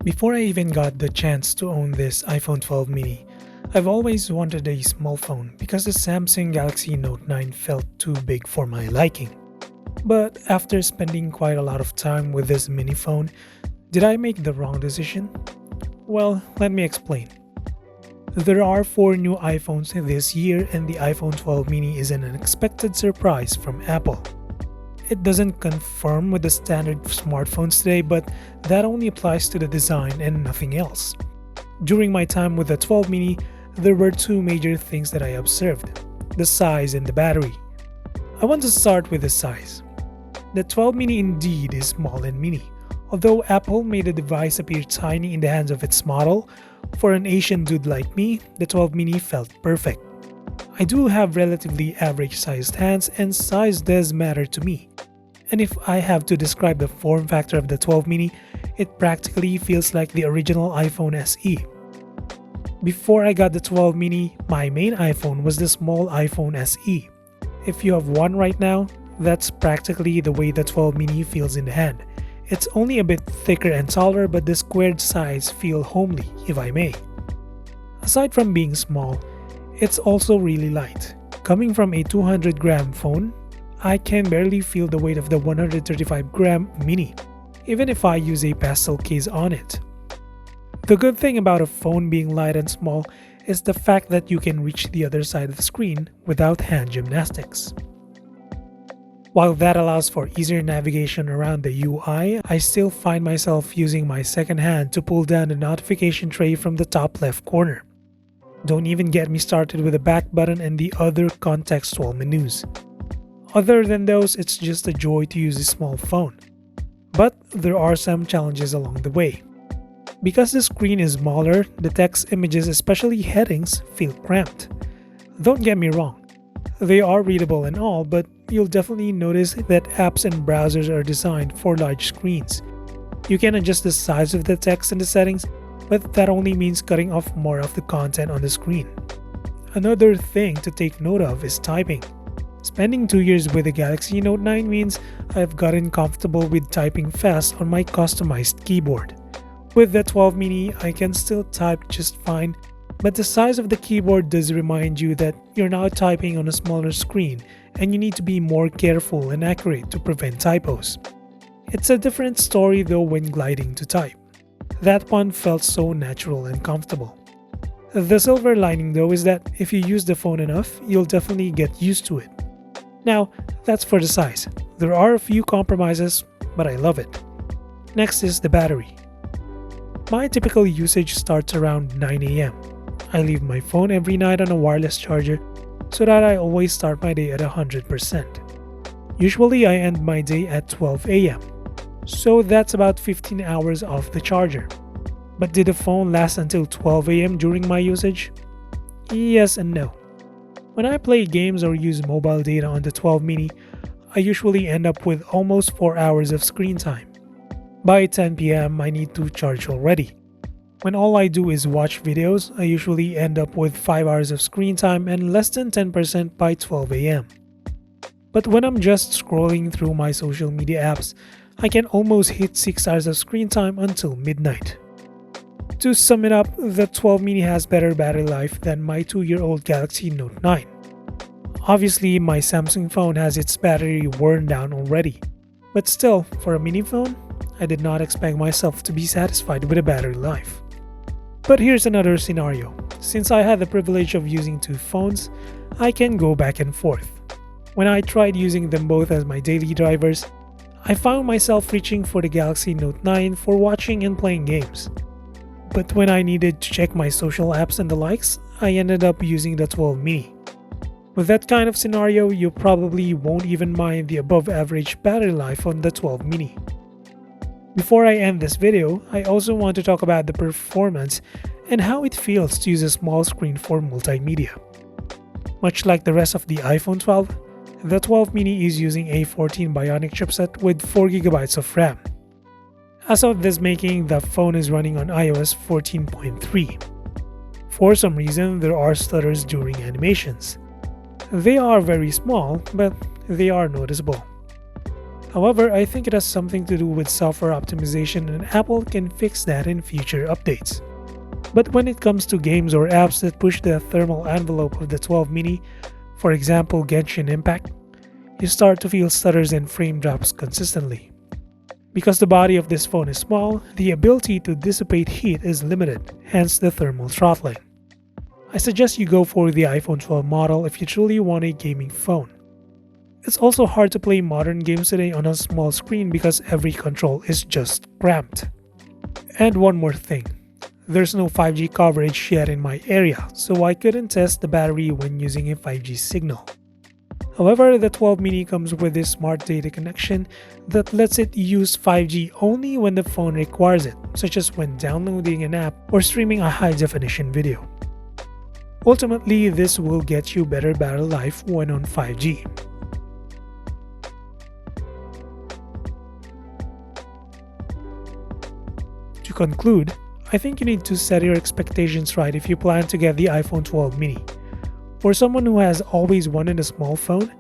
Before I even got the chance to own this iPhone 12 mini, I've always wanted a small phone because the Samsung Galaxy Note 9 felt too big for my liking. But after spending quite a lot of time with this mini phone, did I make the wrong decision? Well, let me explain. There are 4 new iPhones this year, and the iPhone 12 mini is an unexpected surprise from Apple. It doesn't conform with the standard smartphones today, but that only applies to the design and nothing else. During my time with the 12 mini, there were two major things that I observed: the size and the battery. I want to start with the size. The 12 mini indeed is small and mini. Although Apple made the device appear tiny in the hands of its model, for an Asian dude like me, the 12 mini felt perfect. I do have relatively average sized hands, and size does matter to me. And if I have to describe the form factor of the 12 mini, it practically feels like the original iPhone SE. Before I got the 12 mini, my main iPhone was the small iPhone SE. If you have one right now, that's practically the way the 12 mini feels in the hand. It's only a bit thicker and taller, but the squared sides feel homely, if I may. Aside from being small, it's also really light. Coming from a 200-gram phone, I can barely feel the weight of the 135-gram mini, even if I use a pastel case on it. The good thing about a phone being light and small is the fact that you can reach the other side of the screen without hand gymnastics. While that allows for easier navigation around the UI, I still find myself using my second hand to pull down the notification tray from the top left corner. Don't even get me started with the back button and the other contextual menus. Other than those, it's just a joy to use a small phone. But there are some challenges along the way. Because the screen is smaller, the text, images, especially headings, feel cramped. Don't get me wrong, they are readable and all, but you'll definitely notice that apps and browsers are designed for large screens. You can adjust the size of the text in the settings, but that only means cutting off more of the content on the screen. Another thing to take note of is typing. Spending 2 years with the Galaxy Note 9 means I've gotten comfortable with typing fast on my customized keyboard. With the 12 mini, I can still type just fine, but the size of the keyboard does remind you that you're now typing on a smaller screen and you need to be more careful and accurate to prevent typos. It's a different story though when gliding to type. That one felt so natural and comfortable. The silver lining though is that if you use the phone enough, you'll definitely get used to it. Now, that's for the size. There are a few compromises, but I love it. Next is the battery. My typical usage starts around 9 AM. I leave my phone every night on a wireless charger so that I always start my day at 100%. Usually I end my day at 12 AM, so that's about 15 hours off the charger. But did the phone last until 12 AM during my usage? Yes and no. When I play games or use mobile data on the 12 mini, I usually end up with almost 4 hours of screen time. By 10 PM, I need to charge already. When all I do is watch videos, I usually end up with 5 hours of screen time and less than 10% by 12 AM. But when I'm just scrolling through my social media apps, I can almost hit 6 hours of screen time until midnight. To sum it up, the 12 mini has better battery life than my 2-year-old Galaxy Note 9. Obviously, my Samsung phone has its battery worn down already. But still, for a mini phone, I did not expect myself to be satisfied with the battery life. But here's another scenario. Since I had the privilege of using two phones, I can go back and forth. When I tried using them both as my daily drivers, I found myself reaching for the Galaxy Note 9 for watching and playing games. But when I needed to check my social apps and the likes, I ended up using the 12 mini. With that kind of scenario, you probably won't even mind the above average battery life on the 12 mini. Before I end this video, I also want to talk about the performance and how it feels to use a small screen for multimedia. Much like the rest of the iPhone 12, the 12 mini is using a 14 Bionic chipset with 4GB of RAM. As of this making, the phone is running on iOS 14.3. For some reason, there are stutters during animations. They are very small, but they are noticeable. However, I think it has something to do with software optimization and Apple can fix that in future updates. But when it comes to games or apps that push the thermal envelope of the 12 mini, for example Genshin Impact, you start to feel stutters and frame drops consistently. Because the body of this phone is small, the ability to dissipate heat is limited, hence the thermal throttling. I suggest you go for the iPhone 12 model if you truly want a gaming phone. It's also hard to play modern games today on a small screen because every control is just cramped. And one more thing, there's no 5G coverage yet in my area, so I couldn't test the battery when using a 5G signal. However, the 12 mini comes with a smart data connection that lets it use 5G only when the phone requires it, such as when downloading an app or streaming a high-definition video. Ultimately, this will get you better battery life when on 5G. To conclude, I think you need to set your expectations right if you plan to get the iPhone 12 mini. For someone who has always wanted a small phone,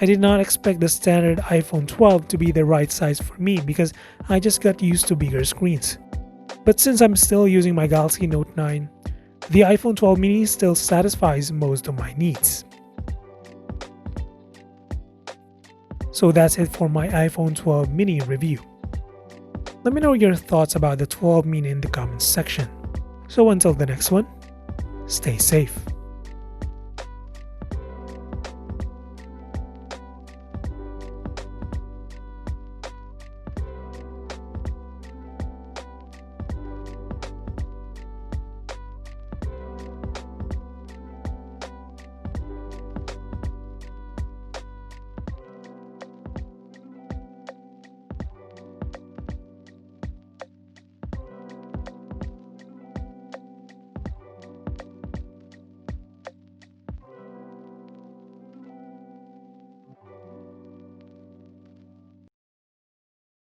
I did not expect the standard iPhone 12 to be the right size for me because I just got used to bigger screens. But since I'm still using my Galaxy Note 9, the iPhone 12 mini still satisfies most of my needs. So that's it for my iPhone 12 mini review. Let me know your thoughts about the 12 mini in the comments section. So until the next one, stay safe.